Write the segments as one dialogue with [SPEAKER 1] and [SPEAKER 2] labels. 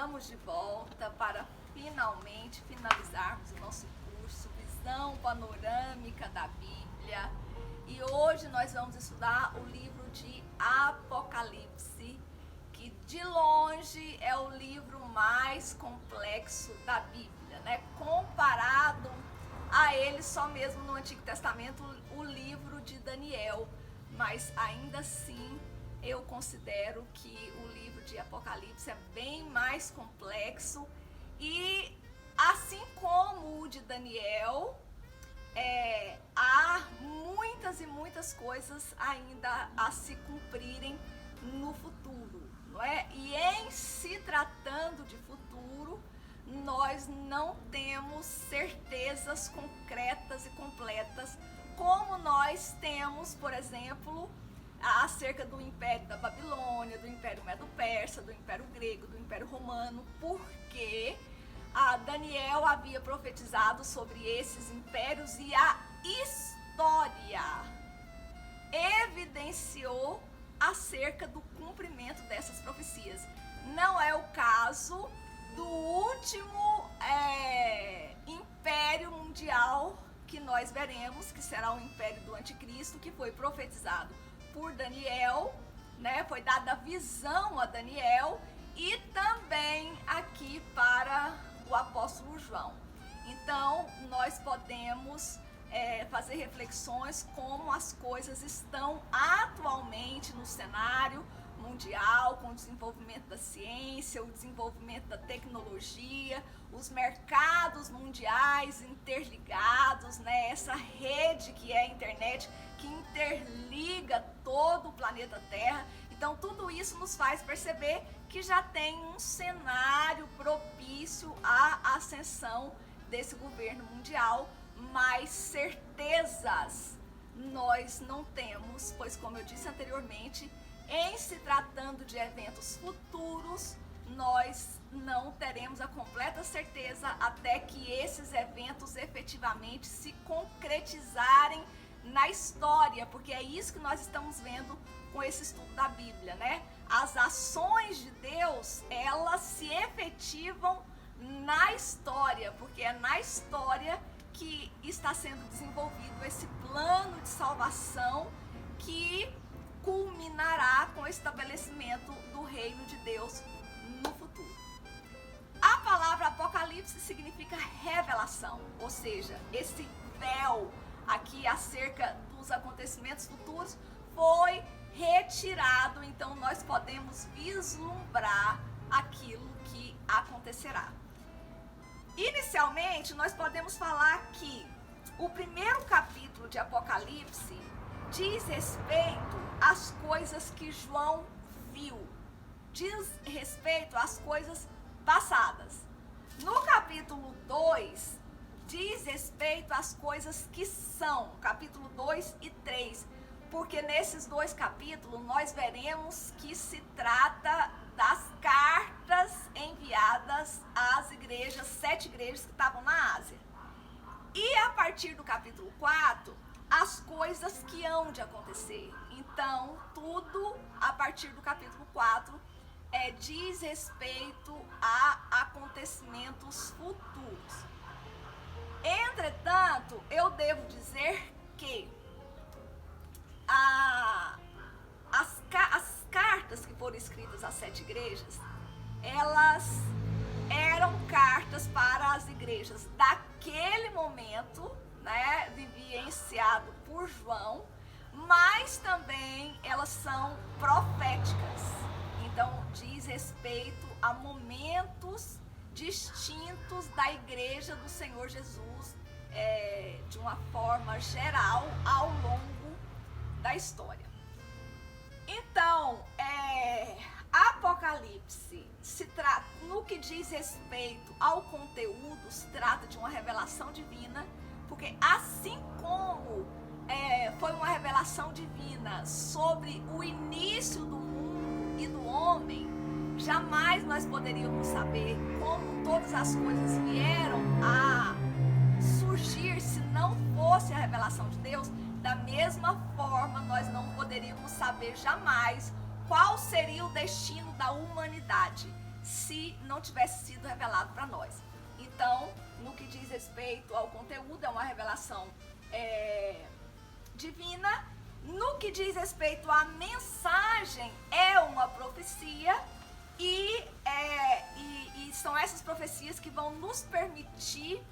[SPEAKER 1] Estamos de volta para finalmente finalizarmos o nosso curso Visão Panorâmica da Bíblia. E hoje nós vamos estudar o livro de Apocalipse, que de longe é o livro mais complexo da Bíblia, né? Comparado a ele só mesmo no Antigo Testamento, o livro de Daniel. Mas ainda assim, eu considero que o livro de Apocalipse é bem mais complexo e, assim como o de Daniel, há muitas e muitas coisas ainda a se cumprirem no futuro, não é? E em se tratando de futuro, nós não temos certezas concretas e completas como nós temos, por exemplo, acerca do Império da Babilônia, do Império Medo-Persa, do Império Grego, do Império Romano, porque Daniel havia profetizado sobre esses impérios e a história evidenciou acerca do cumprimento dessas profecias. Não é o caso do último império mundial que nós veremos, que será o império do anticristo, que foi profetizado por Daniel, né? Foi dada visão a Daniel e também aqui para o apóstolo João. Então, nós podemos fazer reflexões como as coisas estão atualmente no cenário mundial, com o desenvolvimento da ciência, o desenvolvimento da tecnologia, os mercados mundiais interligados, né? Essa rede que é a internet, que interliga todo o planeta Terra. Então, tudo isso nos faz perceber que já tem um cenário propício à ascensão desse governo mundial, mas certezas nós não temos, pois, como eu disse anteriormente, em se tratando de eventos futuros, nós não teremos a completa certeza até que esses eventos efetivamente se concretizarem na história, porque é isso que nós estamos vendo com esse estudo da Bíblia, né? As ações de Deus, elas se efetivam na história, porque é na história que está sendo desenvolvido esse plano de salvação que culminará com o estabelecimento do reino de Deus no futuro. A palavra Apocalipse significa revelação, ou seja, esse véu aqui acerca dos acontecimentos futuros foi retirado, então nós podemos vislumbrar aquilo que acontecerá. Inicialmente, nós podemos falar que o primeiro capítulo de Apocalipse diz respeito às coisas que João viu, diz respeito às coisas passadas. No capítulo 2, diz respeito às coisas que são, capítulo 2 e 3, porque nesses dois capítulos nós veremos que se trata das cartas enviadas às igrejas, 7 igrejas que estavam na Ásia. E a partir do capítulo 4, as coisas que hão de acontecer. Então, tudo a partir do capítulo 4 diz respeito a acontecimentos futuros. Entretanto, eu devo dizer que as cartas que foram escritas às 7 igrejas, elas eram cartas para as igrejas daquele momento, né, vivenciado por João, mas também elas são proféticas. Então, diz respeito a momentos distintos da igreja do Senhor Jesus, de uma forma geral, ao longo da história. Então, Apocalipse se trata, no que diz respeito ao conteúdo, se trata de uma revelação divina, porque assim como foi uma revelação divina sobre o início do mundo e do homem, jamais nós poderíamos saber como todas as coisas vieram a surgir se não fosse a revelação de Deus. Da mesma forma, nós não poderíamos saber jamais qual seria o destino da humanidade se não tivesse sido revelado para nós. Então, no que diz respeito ao conteúdo, é uma revelação divina. No que diz respeito à mensagem, é uma profecia. E são essas profecias que vão nos permitir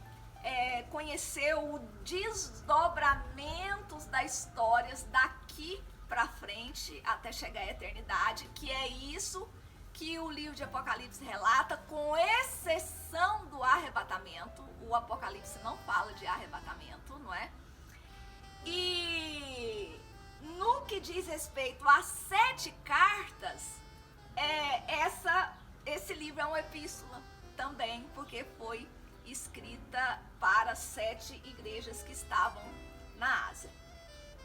[SPEAKER 1] conhecer o desdobramento das histórias daqui para frente até chegar à eternidade, que é isso que o livro de Apocalipse relata, com exceção do arrebatamento. O Apocalipse não fala de arrebatamento, não é? E no que diz respeito às 7 cartas, esse livro é uma epístola também, porque foi escrita para 7 igrejas que estavam na Ásia.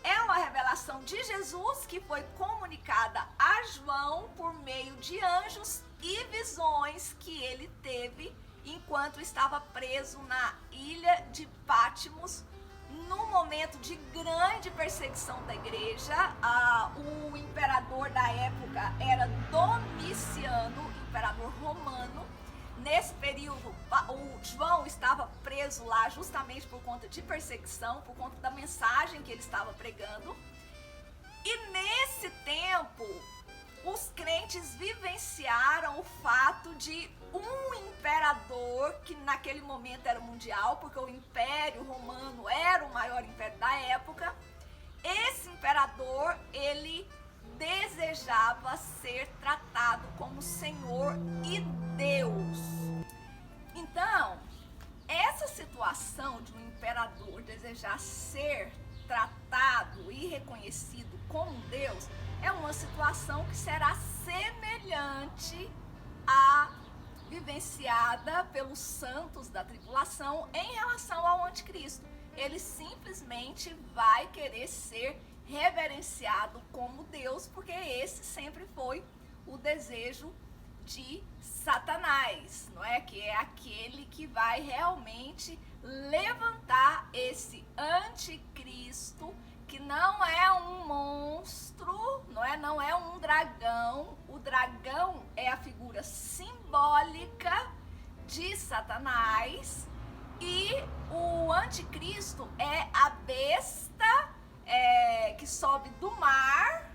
[SPEAKER 1] É uma revelação de Jesus que foi comunicada a João por meio de anjos e visões que ele teve enquanto estava preso na ilha de Patmos, no momento de grande perseguição da igreja. O imperador da época era Domiciano, imperador romano. Nesse período, o João estava preso lá justamente por conta de perseguição, por conta da mensagem que ele estava pregando. E nesse tempo, os crentes vivenciaram o fato de um imperador, que naquele momento era mundial, porque o Império Romano era o maior império da época. Esse imperador, ele desejava ser tratado como Senhor e Deus. Então, essa situação de um imperador desejar ser tratado e reconhecido como Deus é uma situação que será semelhante à vivenciada pelos santos da tribulação em relação ao anticristo. Ele simplesmente vai querer ser reverenciado como Deus, porque esse sempre foi o desejo de Satanás, não é? Que é aquele que vai realmente levantar esse anticristo, que não é um monstro, não é um dragão. O dragão é a figura simbólica de Satanás, e o anticristo é a besta que sobe do mar.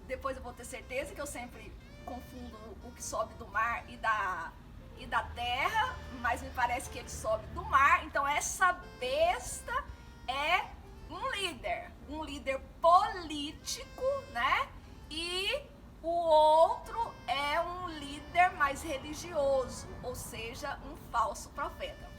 [SPEAKER 1] Depois eu vou ter certeza que eu sempre confundo o que sobe do mar e da terra, mas me parece que ele sobe do mar. Então essa besta é um líder político, né? E o outro é um líder mais religioso, ou seja, um falso profeta.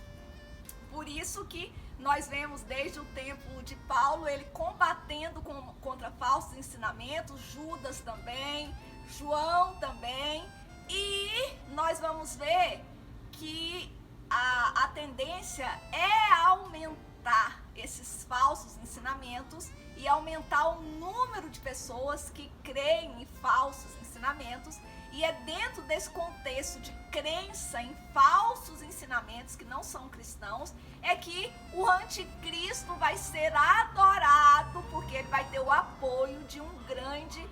[SPEAKER 1] Por isso que nós vemos desde o tempo de Paulo ele combatendo contra falsos ensinamentos, Judas também, João também, e nós vamos ver que a tendência é aumentar esses falsos ensinamentos e aumentar o número de pessoas que creem em falsos ensinamentos. E é dentro desse contexto de crença em falsos ensinamentos que não são cristãos, é que o anticristo vai ser adorado, porque ele vai ter o apoio de um grande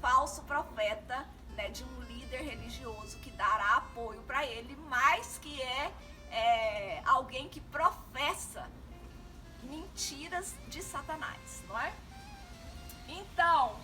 [SPEAKER 1] falso profeta, né, de um líder religioso que dará apoio para ele, mas que é alguém que professa mentiras de Satanás, não é? Então,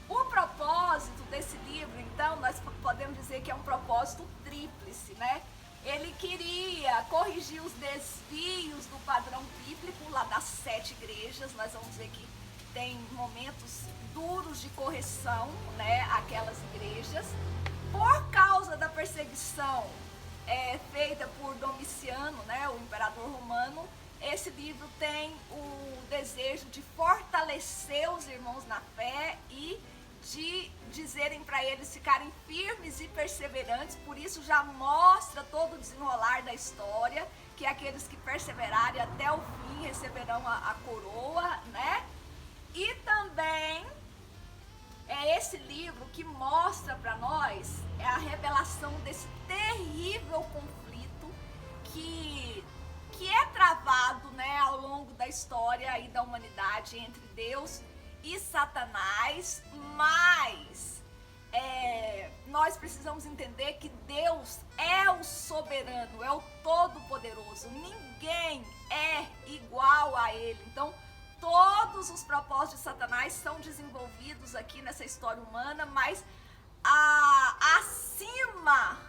[SPEAKER 1] o propósito desse livro, então, nós podemos dizer que é um propósito tríplice, né? Ele queria corrigir os desvios do padrão bíblico lá das 7 igrejas. Nós vamos ver que tem momentos duros de correção, né? Aquelas igrejas, por causa da perseguição feita por Domiciano, né? O imperador romano. Esse livro tem o desejo de fortalecer os irmãos na fé e de dizerem para eles ficarem firmes e perseverantes. Por isso já mostra todo o desenrolar da história, que aqueles que perseverarem até o fim receberão a coroa, né? E também é esse livro que mostra para nós a revelação desse terrível conflito que é travado, né, ao longo da história da humanidade entre Deus e Satanás, mas nós precisamos entender que Deus é o soberano, é o todo-poderoso. Ninguém é igual a Ele. Então, todos os propósitos de Satanás são desenvolvidos aqui nessa história humana, mas acima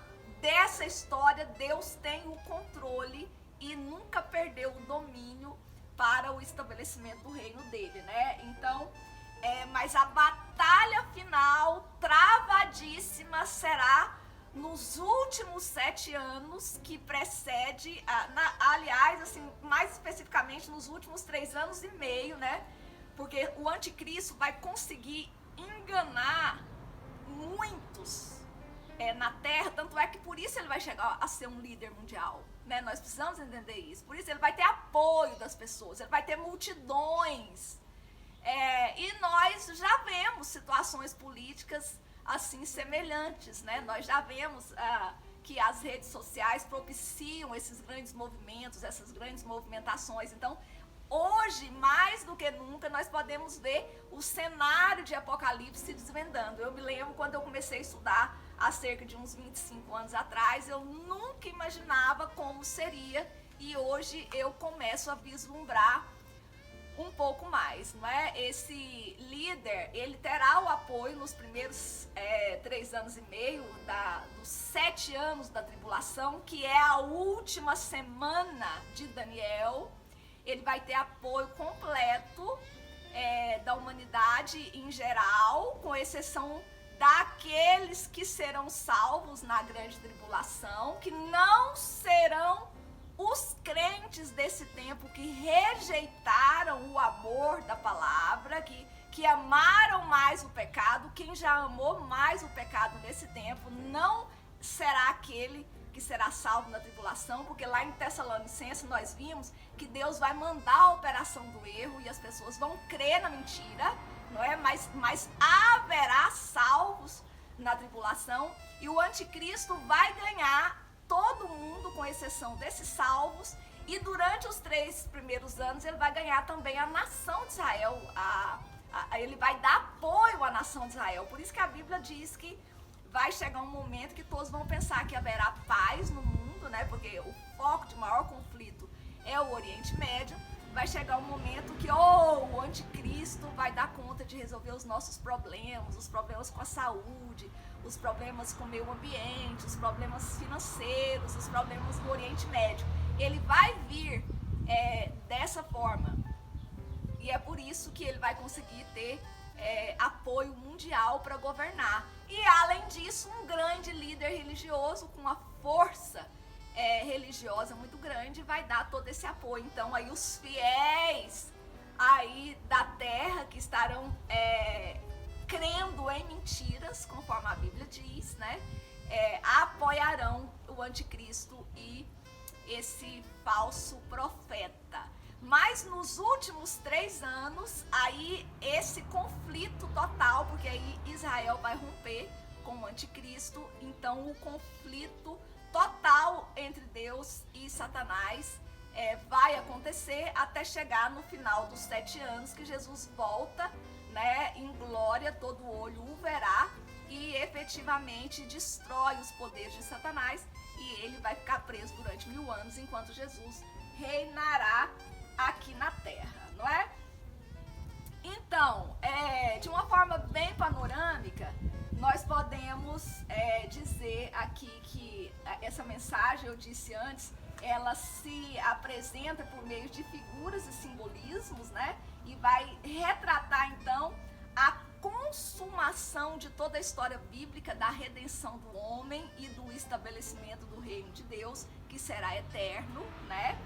[SPEAKER 1] dessa história, Deus tem o controle e nunca perdeu o domínio para o estabelecimento do reino dele, né? Então, mas a batalha final, travadíssima, será nos últimos 7 anos que precede, aliás, assim, mais especificamente nos últimos 3 anos e meio, né? Porque o anticristo vai conseguir enganar muitos na Terra, tanto é que por isso ele vai chegar a ser um líder mundial, né? Nós precisamos entender isso. Por isso ele vai ter apoio das pessoas, ele vai ter multidões. E nós já vemos situações políticas assim semelhantes, né? Nós já vemos que as redes sociais propiciam esses grandes movimentos, essas grandes movimentações. Então, hoje, mais do que nunca, nós podemos ver o cenário de Apocalipse se desvendando. Eu me lembro quando eu comecei a estudar há cerca de uns 25 anos atrás, eu nunca imaginava como seria, e hoje eu começo a vislumbrar um pouco mais, não é? Esse líder, ele terá o apoio nos primeiros 3 anos e meio dos 7 anos da tribulação, que é a última semana de Daniel. Ele vai ter apoio completo da humanidade em geral, com exceção daqueles que serão salvos na grande tribulação, que não serão os crentes desse tempo que rejeitaram o amor da palavra, que amaram mais o pecado. Quem já amou mais o pecado nesse tempo não será aquele que será salvo na tribulação, porque lá em Tessalonicenses nós vimos que Deus vai mandar a operação do erro e as pessoas vão crer na mentira, não é? Mas haverá salvos na tribulação, e o anticristo vai ganhar todo mundo, com exceção desses salvos, e durante os 3 primeiros anos ele vai ganhar também a nação de Israel, ele vai dar apoio à nação de Israel. Por isso que a Bíblia diz que vai chegar um momento que todos vão pensar que haverá paz no mundo, né? Porque o foco de maior conflito é o Oriente Médio. Vai chegar um momento que o anticristo vai dar conta de resolver os nossos problemas, os problemas com a saúde, os problemas com o meio ambiente, os problemas financeiros, os problemas do Oriente Médio. Ele vai vir dessa forma, e é por isso que ele vai conseguir ter apoio mundial para governar. E além disso, um grande líder religioso com uma força religiosa muito grande vai dar todo esse apoio. Então aí os fiéis aí da terra que estarão crendo em mentiras, conforme a Bíblia diz, né, apoiarão o anticristo e esse falso profeta. Mas nos últimos 3 anos, aí esse conflito total, porque aí Israel vai romper com o anticristo, então o conflito total entre Deus e Satanás vai acontecer até chegar no final dos 7 anos, que Jesus volta, né, em glória, todo olho o verá, e efetivamente destrói os poderes de Satanás, e ele vai ficar preso durante 1000 anos, enquanto Jesus reinará aqui na terra, não é? Então, de uma forma bem panorâmica, nós podemos dizer aqui que essa mensagem, eu disse antes, ela se apresenta por meio de figuras e simbolismos, né? E vai retratar então a consumação de toda a história bíblica da redenção do homem e do estabelecimento do reino de Deus, que será eterno, né?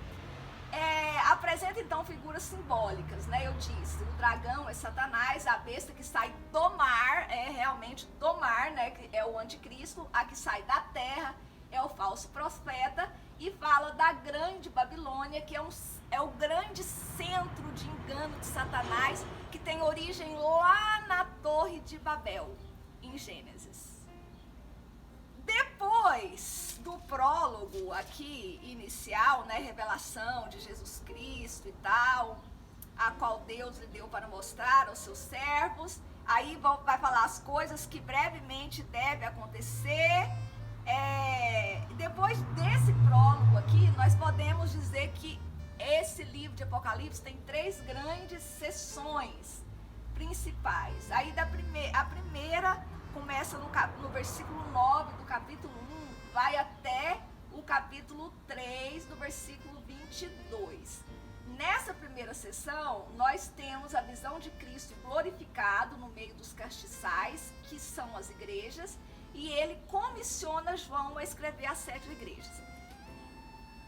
[SPEAKER 1] Apresenta então figuras simbólicas, né? Eu disse, o dragão é Satanás, a besta que sai do mar é realmente do mar, né? Que é o anticristo, a que sai da terra é o falso profeta, e fala da grande Babilônia, que é o grande centro de engano de Satanás, que tem origem lá na Torre de Babel, em Gênesis. Depois do prólogo aqui inicial, né, revelação de Jesus Cristo e tal, a qual Deus lhe deu para mostrar aos seus servos. Aí vai falar as coisas que brevemente devem acontecer. Depois desse prólogo aqui, nós podemos dizer que esse livro de Apocalipse tem 3 grandes seções principais. Aí a primeira começa no versículo 9 do capítulo 1, vai até o capítulo 3 do versículo 22. Nessa primeira sessão, nós temos a visão de Cristo glorificado no meio dos castiçais, que são as igrejas, e ele comissiona João a escrever as 7 igrejas.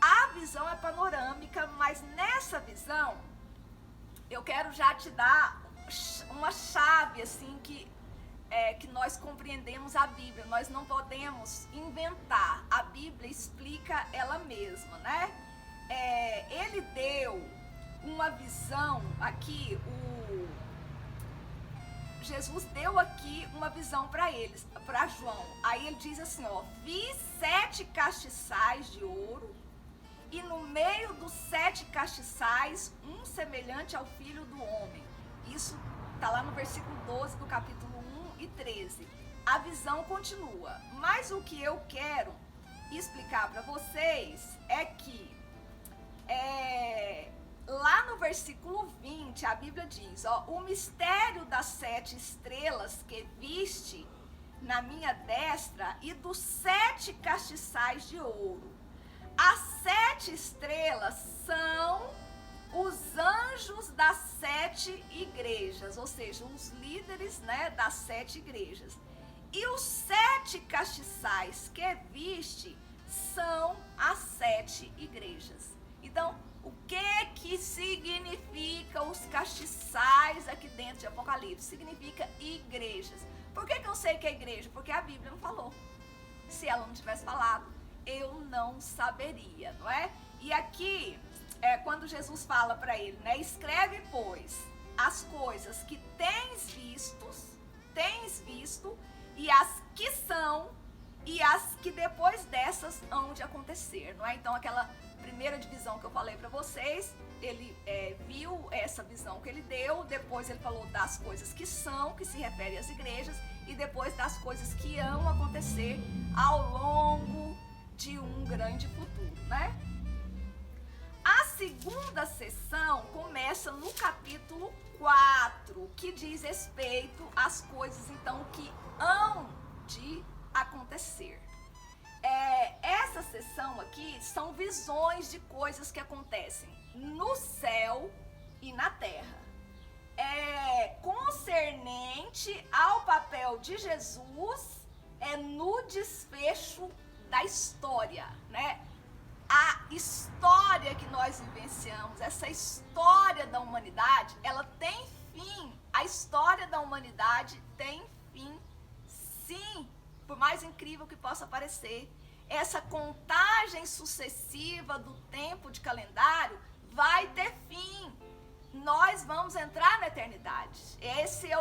[SPEAKER 1] A visão é panorâmica, mas nessa visão, eu quero já te dar uma chave, assim, que nós compreendemos a Bíblia. Nós não podemos inventar. A Bíblia explica ela mesma, né? Ele deu uma visão aqui, Jesus deu aqui uma visão para eles, para João. Aí ele diz assim, ó: vi 7 castiçais de ouro, e no meio dos 7 castiçais, um semelhante ao Filho do Homem. Isso está lá no versículo 12 do capítulo 1 e 13. A visão continua, mas o que eu quero explicar para vocês é que lá no versículo 20, a Bíblia diz, ó: o mistério das 7 estrelas que viste na minha destra e dos 7 castiçais de ouro. As 7 estrelas são os anjos das 7 igrejas, ou seja, os líderes, né, das 7 igrejas. E os 7 castiçais que viste são as 7 igrejas. Então, o que significa os castiçais aqui dentro de Apocalipse? Significa igrejas. Por que eu sei que é igreja? Porque a Bíblia não falou. Se ela não tivesse falado, eu não saberia, não é? E aqui, quando Jesus fala para ele, né? Escreve, pois, as coisas que tens visto, e as que são, e as que depois dessas hão de acontecer, não é? Então, aquela primeira divisão que eu falei para vocês, ele viu essa visão que ele deu, depois ele falou das coisas que são, que se refere às igrejas, e depois das coisas que hão acontecer ao longo de um grande futuro, né? A segunda sessão começa no capítulo 4, que diz respeito às coisas, então, que hão de acontecer. Essa sessão aqui são visões de coisas que acontecem no céu e na terra. Concernente ao papel de Jesus no desfecho da história, né? A história que nós vivenciamos, essa história da humanidade, ela tem fim. A história da humanidade tem fim, sim, por mais incrível que possa parecer. Essa contagem sucessiva do tempo de calendário vai ter fim. Nós vamos entrar na eternidade. Esse é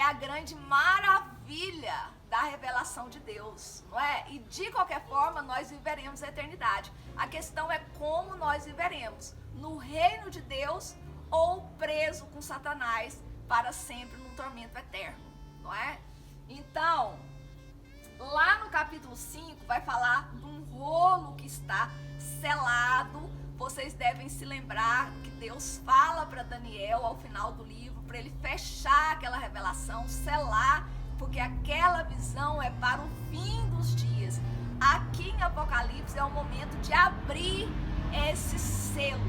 [SPEAKER 1] a grande maravilha da revelação de Deus, não é? E de qualquer forma nós viveremos a eternidade. A questão é como nós viveremos, no reino de Deus ou preso com Satanás para sempre num tormento eterno, não é? Então, lá no capítulo 5 vai falar de um rolo que está selado. Vocês devem se lembrar que Deus fala para Daniel ao final do livro, para ele fechar aquela revelação, selar, porque aquela visão é para o fim dos dias. Aqui em Apocalipse é o momento de abrir esse selo.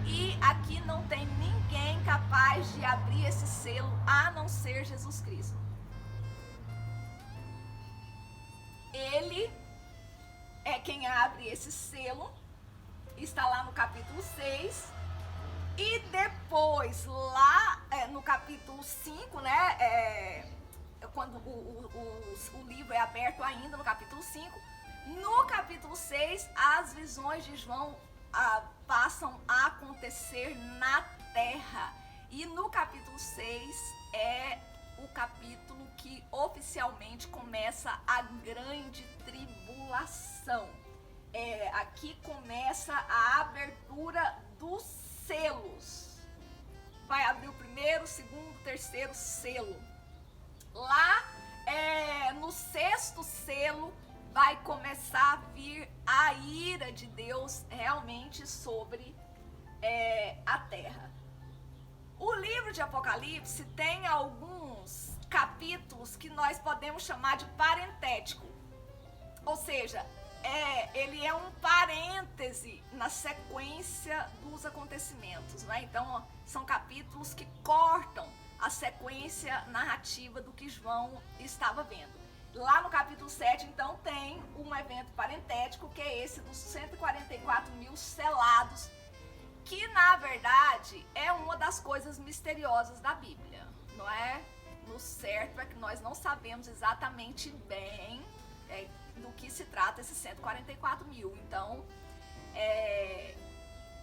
[SPEAKER 1] E aqui não tem ninguém capaz de abrir esse selo, a não ser Jesus Cristo. Ele é quem abre esse selo, está lá no capítulo 6, e depois lá no capítulo 5, né, quando o livro é aberto ainda no capítulo 5, no capítulo 6 as visões de João passam a acontecer na terra, e no capítulo 6 é o capítulo que oficialmente começa a grande tribulação. Aqui começa a abertura dos selos, vai abrir o primeiro, segundo, terceiro selo. Lá no sexto selo vai começar a vir a ira de Deus realmente sobre a terra. O livro de Apocalipse tem alguns capítulos que nós podemos chamar de parentético, ou seja, ele é um parêntese na sequência dos acontecimentos, né? Então são capítulos que cortam a sequência narrativa do que João estava vendo. Lá no capítulo 7, então, tem um evento parentético, que é esse dos 144 mil selados, que na verdade é uma das coisas misteriosas da Bíblia, não é? No certo é que nós não sabemos exatamente bem do que se trata esses 144 mil. Então,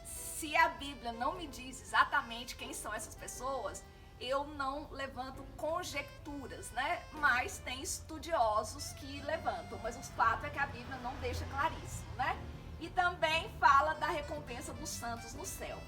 [SPEAKER 1] se a Bíblia não me diz exatamente quem são essas pessoas, eu não levanto conjecturas, né? Mas tem estudiosos que levantam, mas o fato é que a Bíblia não deixa claríssimo, né? E também fala da recompensa dos santos no céu.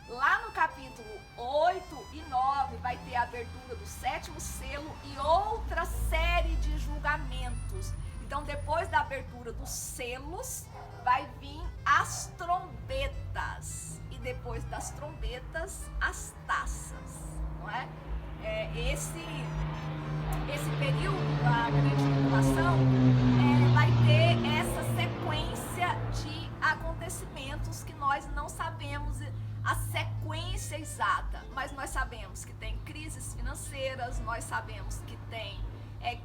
[SPEAKER 1] Lá no capítulo 8 e 9 vai ter a abertura do sétimo selo e outra série de julgamentos. Então, depois da abertura dos selos, vai vir as trombetas. E depois das trombetas, as taças, não é? Esse período da grande tribulação vai ter essa sequência de acontecimentos que nós não sabemos a sequência exata, mas nós sabemos que tem crises financeiras, nós sabemos que tem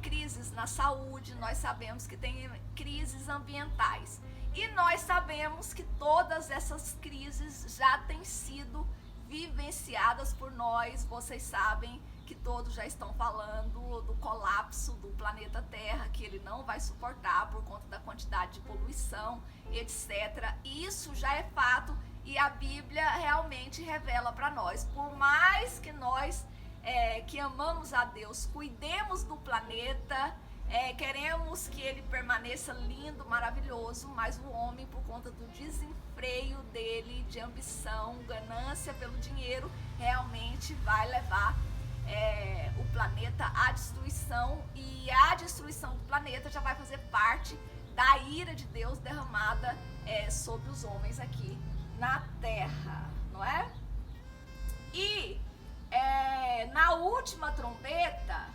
[SPEAKER 1] crises na saúde, nós sabemos que tem crises ambientais. E nós sabemos que todas essas crises já têm sido vivenciadas por nós. Vocês sabem que todos já estão falando do colapso do planeta Terra, que ele não vai suportar por conta da quantidade de poluição, etc. Isso já é fato e a Bíblia realmente revela para nós. Por mais que nós que amamos a Deus, cuidemos do planeta, queremos que ele permaneça lindo, maravilhoso, mas o homem, por conta do desenfreio dele, de ambição, ganância pelo dinheiro, realmente vai levar o planeta à destruição, e a destruição do planeta já vai fazer parte da ira de Deus derramada sobre os homens aqui na Terra, não é? E na última trombeta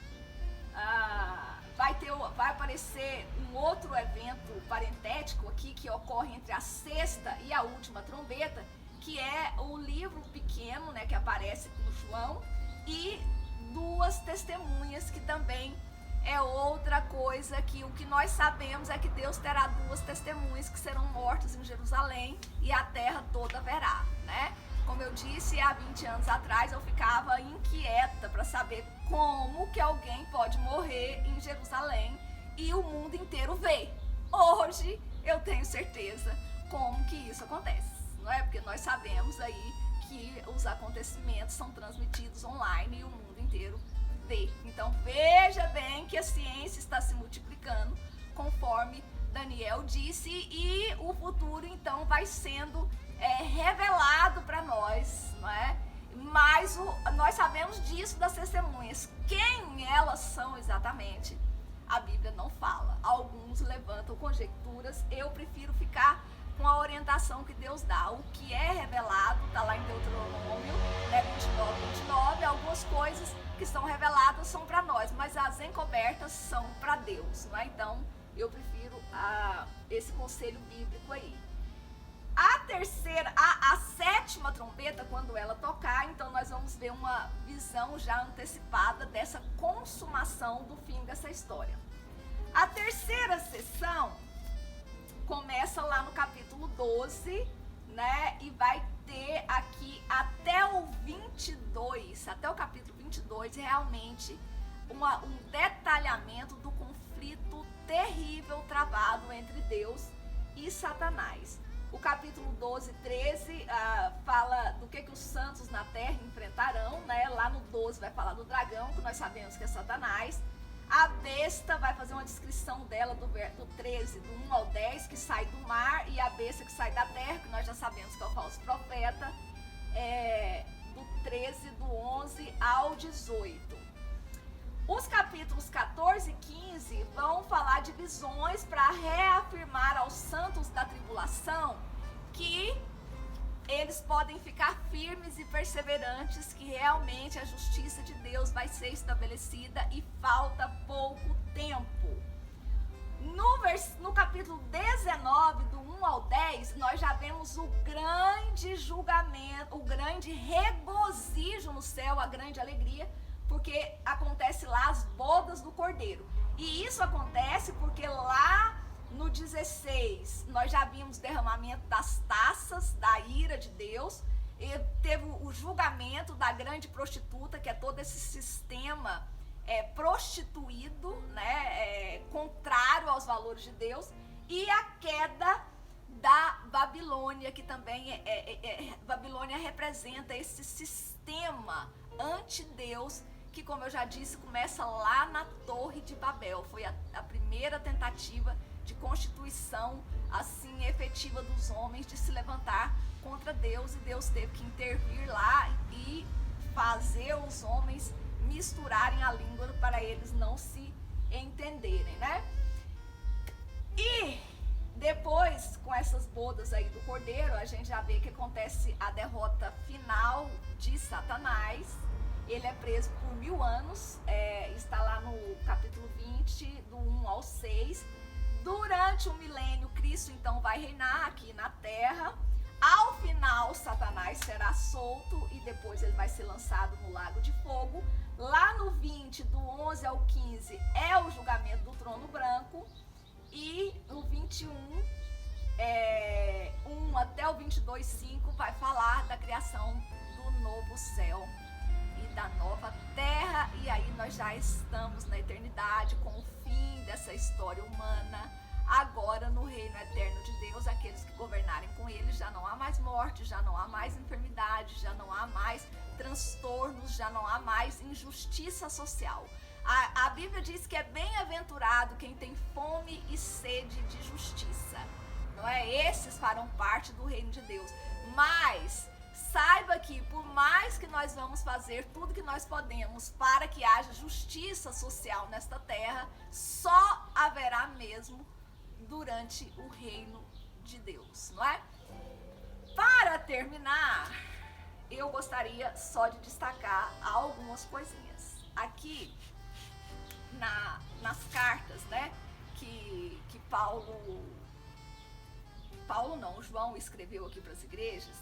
[SPEAKER 1] vai aparecer um outro evento parentético aqui que ocorre entre a sexta e a última trombeta, que é o livro pequeno, né, que aparece no João, e duas testemunhas, que também é outra coisa que o que nós sabemos é que Deus terá duas testemunhas que serão mortas em Jerusalém e a terra toda verá, né? Como eu disse, há 20 anos atrás eu ficava inquieta para saber como que alguém pode morrer em Jerusalém e o mundo inteiro vê. Hoje eu tenho certeza como que isso acontece, não é? Porque nós sabemos aí que os acontecimentos são transmitidos online e o mundo inteiro vê. Então veja bem que a ciência está se multiplicando conforme Daniel disse, e o futuro então vai sendo revelado para nós, não é? Mas nós sabemos disso das testemunhas. Quem elas são exatamente, a Bíblia não fala. Alguns levantam conjecturas, eu prefiro ficar com a orientação que Deus dá. O que é revelado, está lá em Deuteronômio, 29, algumas coisas que são reveladas são para nós, mas as encobertas são para Deus, não é? Então, eu prefiro esse conselho bíblico aí. A sétima trombeta, quando ela tocar, então nós vamos ver uma visão já antecipada dessa consumação do fim dessa história. A terceira sessão começa lá no capítulo 12, né? E vai ter aqui até o 22, até o capítulo 22, realmente um detalhamento do conflito terrível travado entre Deus e Satanás. O capítulo 12 e 13 fala do que os santos na terra enfrentarão, né? Lá no 12 vai falar do dragão, que nós sabemos que é Satanás. A besta vai fazer uma descrição dela do 13, do 1 ao 10, que sai do mar, e a besta que sai da terra, que nós já sabemos que é o falso profeta. capítulo 13, do 11 ao 18. Os capítulos 14 e 15 vão falar de visões para reafirmar aos santos da tribulação que eles podem ficar firmes e perseverantes, que realmente a justiça de Deus vai ser estabelecida e falta pouco tempo. No capítulo 19, do 1 ao 10, nós já vemos o grande julgamento, o grande regozijo no céu, a grande alegria, porque acontece lá as bodas do Cordeiro. E isso acontece porque lá no 16, nós já vimos o derramamento das taças da ira de Deus, e teve o julgamento da grande prostituta, que é todo esse sistema prostituído, né, contrário aos valores de Deus, e a queda da Babilônia, que também Babilônia representa esse sistema anti-Deus, que, como eu já disse, começa lá na Torre de Babel. Foi a primeira tentativa de constituição assim efetiva dos homens de se levantar contra Deus, e Deus teve que intervir lá e fazer os homens misturarem a língua para eles não se entenderem, né? E depois, com essas bodas aí do Cordeiro, a gente já vê que acontece a derrota final de Satanás. Ele é preso por 1000 anos, está lá no capítulo 20, do 1 ao 6. Durante o milênio, Cristo então vai reinar aqui na terra. Ao final, Satanás será solto e depois ele vai ser lançado no lago de fogo. Lá no 20, do 11 ao 15, é o julgamento do trono branco. E no 21, 1 até o 22, 5, vai falar da criação do novo céu e da nova terra. E aí nós já estamos na eternidade, com o fim dessa história humana. Agora, no reino eterno de Deus, aqueles que governarem com ele, já não há mais morte, já não há mais enfermidade, já não há mais transtornos, já não há mais injustiça social. A Bíblia diz que é bem-aventurado quem tem fome e sede de justiça, não é? Esses farão parte do reino de Deus. Mas saiba que, por mais que nós vamos fazer tudo que nós podemos para que haja justiça social nesta terra, só haverá mesmo durante o reino de Deus, não é? Para terminar, eu gostaria só de destacar algumas coisinhas. Aqui, nas cartas, né, que João escreveu aqui para as igrejas,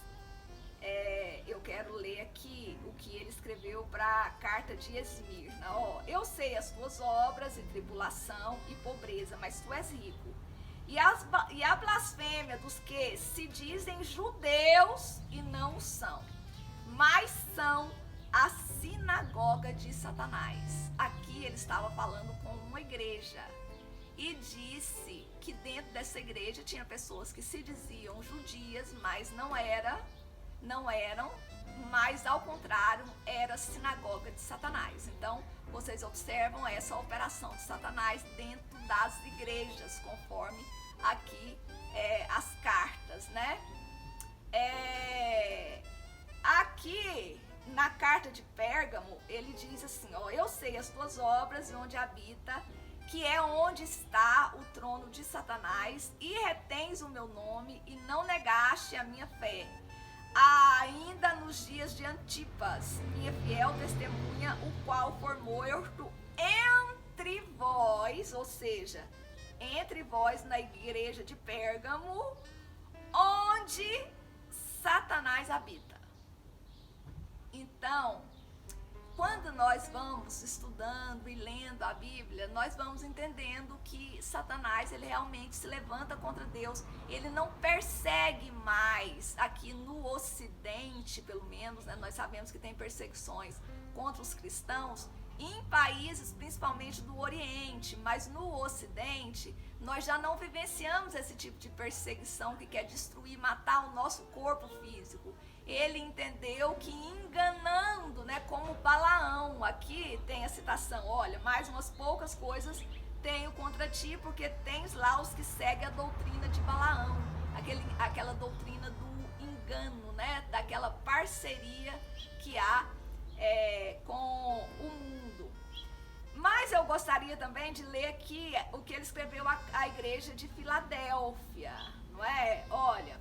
[SPEAKER 1] eu quero ler aqui o que ele escreveu para a carta de Esmirna. Eu sei as tuas obras e tribulação e pobreza, mas tu és rico. E a blasfêmia dos que se dizem judeus e não o são, mas são a sinagoga de Satanás. Aqui ele estava falando com uma igreja e disse que dentro dessa igreja tinha pessoas que se diziam judias, mas não eram, mas ao contrário, era a sinagoga de Satanás. Então, vocês observam essa operação de Satanás dentro das igrejas, conforme aqui as cartas, né? Aqui na carta de Pérgamo, ele diz assim, eu sei as tuas obras e onde habita, que é onde está o trono de Satanás, e retens o meu nome e não negaste a minha fé. Ainda nos dias de Antipas, minha fiel testemunha, o qual formou entre vós, ou seja, entre vós na igreja de Pérgamo, onde Satanás habita. Então, quando nós vamos estudando e lendo a Bíblia, nós vamos entendendo que Satanás, ele realmente se levanta contra Deus. Ele não persegue mais aqui no Ocidente, pelo menos, né? Nós sabemos que tem perseguições contra os cristãos em países principalmente do Oriente, mas no Ocidente nós já não vivenciamos esse tipo de perseguição que quer destruir, matar o nosso corpo físico. Ele entendeu que enganando, né, como Balaão, aqui tem a citação, olha, mais umas poucas coisas tenho contra ti, porque tens lá os que seguem a doutrina de Balaão, aquela doutrina do engano, né, daquela parceria que há com o mundo. Mas eu gostaria também de ler aqui o que ele escreveu à igreja de Filadélfia, não é? Olha,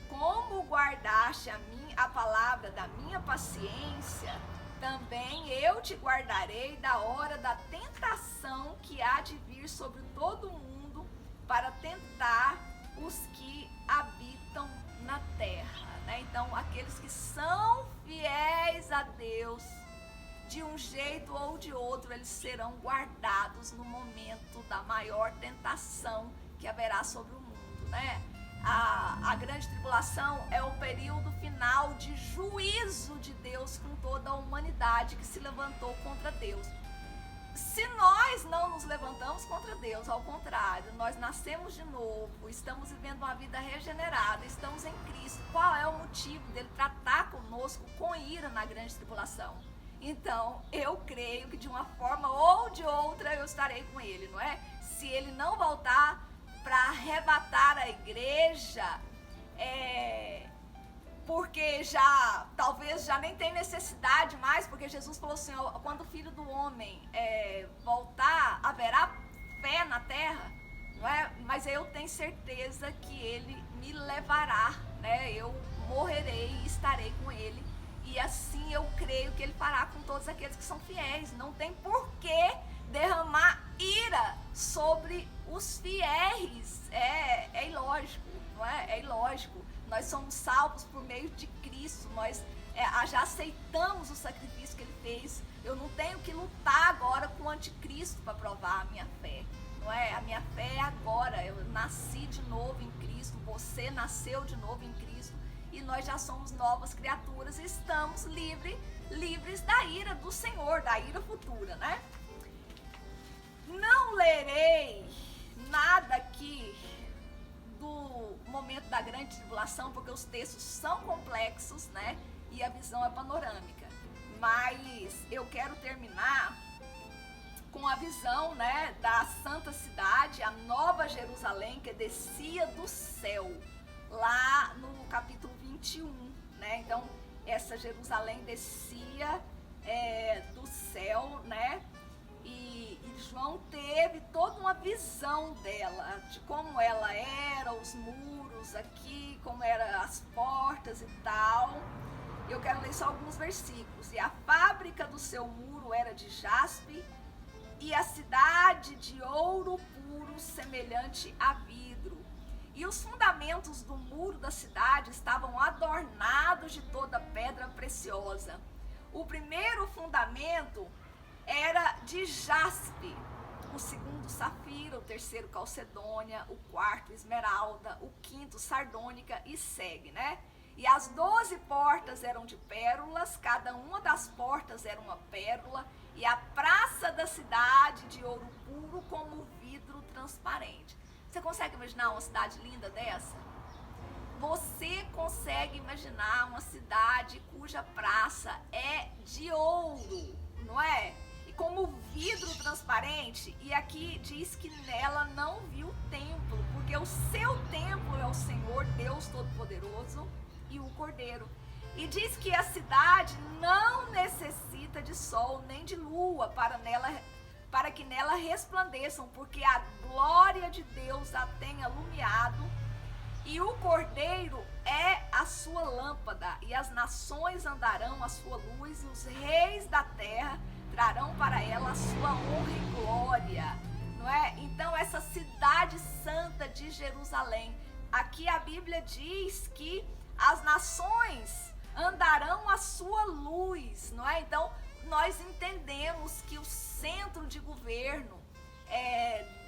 [SPEAKER 1] como guardaste a palavra da minha paciência, também eu te guardarei da hora da tentação que há de vir sobre todo mundo para tentar os que habitam na terra, né? Então, aqueles que são fiéis a Deus, de um jeito ou de outro, eles serão guardados no momento da maior tentação que haverá sobre o mundo, né? A grande tribulação é o período final de juízo de Deus com toda a humanidade que se levantou contra Deus. Se nós não nos levantamos contra Deus, ao contrário, nós nascemos de novo, estamos vivendo uma vida regenerada, estamos em Cristo. Qual é o motivo dele tratar conosco com ira na grande tribulação? Então, eu creio que de uma forma ou de outra eu estarei com ele, não é? Se ele não voltar para arrebatar a igreja, porque talvez já nem tem necessidade mais, porque Jesus falou assim, quando o Filho do Homem voltar, haverá fé na terra, não é? Mas eu tenho certeza que ele me levará, né? Eu morrerei e estarei com ele, e assim eu creio que ele fará com todos aqueles que são fiéis. Não tem por que derramar ira sobre os fiéis, é ilógico, não é? É ilógico. Nós somos salvos por meio de Cristo, nós já aceitamos o sacrifício que ele fez. Eu não tenho que lutar agora com o anticristo para provar a minha fé, não é? A minha fé é agora, eu nasci de novo em Cristo, você nasceu de novo em Cristo, e nós já somos novas criaturas e estamos livres da ira do Senhor, da ira futura, né? Não lerei nada aqui do momento da grande tribulação, porque os textos são complexos, né? E a visão é panorâmica. Mas eu quero terminar com a visão, né, da santa cidade, a Nova Jerusalém, que descia do céu, lá no capítulo 21, né? Então, essa Jerusalém descia do céu, né? E João teve toda uma visão dela, de como ela era, os muros aqui, como eram as portas e tal. Eu quero ler só alguns versículos. E a fábrica do seu muro era de jaspe, e a cidade de ouro puro, semelhante a vidro. E os fundamentos do muro da cidade estavam adornados de toda pedra preciosa. O primeiro fundamento era de jaspe, o segundo safira, o terceiro calcedônia, o quarto esmeralda, o quinto sardônica e segue, né? E as 12 portas eram de pérolas, cada uma das portas era uma pérola, e a praça da cidade de ouro puro como vidro transparente. Você consegue imaginar uma cidade linda dessa? Você consegue imaginar uma cidade cuja praça é de ouro, não é? E como vidro transparente, e aqui diz que nela não viu templo, porque o seu templo é o Senhor, Deus Todo-Poderoso e o Cordeiro. E diz que a cidade não necessita de sol nem de lua para que nela resplandeçam, porque a glória de Deus a tem alumiado, e o Cordeiro é a sua lâmpada, e as nações andarão à sua luz, e os reis da terra trarão para ela a sua honra e glória, não é? Então essa cidade santa de Jerusalém, aqui a Bíblia diz que as nações andarão à sua luz, não é? Então nós entendemos que o centro de governo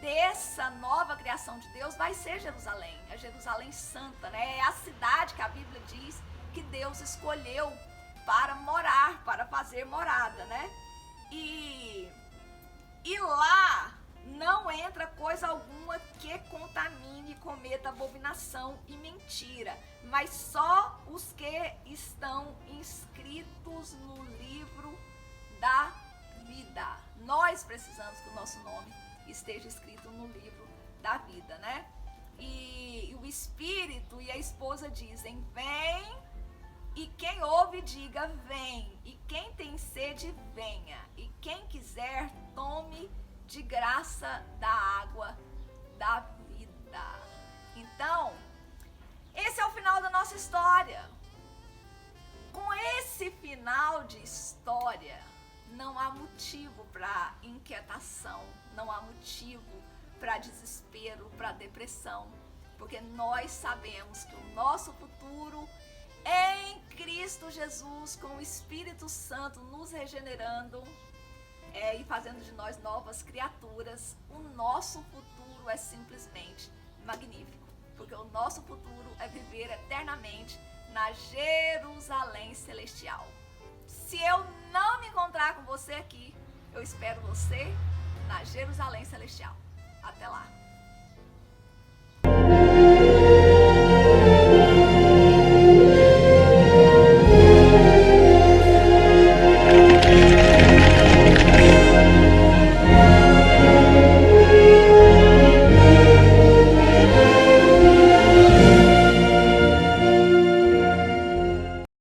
[SPEAKER 1] dessa nova criação de Deus vai ser Jerusalém, a Jerusalém Santa, né? É a cidade que a Bíblia diz que Deus escolheu para morar, para fazer morada, né? E lá não entra coisa alguma que contamine, cometa abominação e mentira, mas só os que estão inscritos no livro da vida. Nós precisamos que o nosso nome esteja escrito no livro da vida, né? e o espírito e a esposa dizem: vem, e quem ouve diga: vem, e quem tem sede venha, e quem quiser tome de graça da água da vida. Então, esse é o final da nossa história. Com esse final de história, não há motivo para inquietação, não há motivo para desespero, para depressão, porque nós sabemos que o nosso futuro é em Cristo Jesus, com o Espírito Santo nos regenerando e fazendo de nós novas criaturas. O nosso futuro é simplesmente magnífico, porque o nosso futuro é viver eternamente na Jerusalém Celestial. Se eu não me encontrar com você aqui, eu espero você na Jerusalém Celestial. Até lá!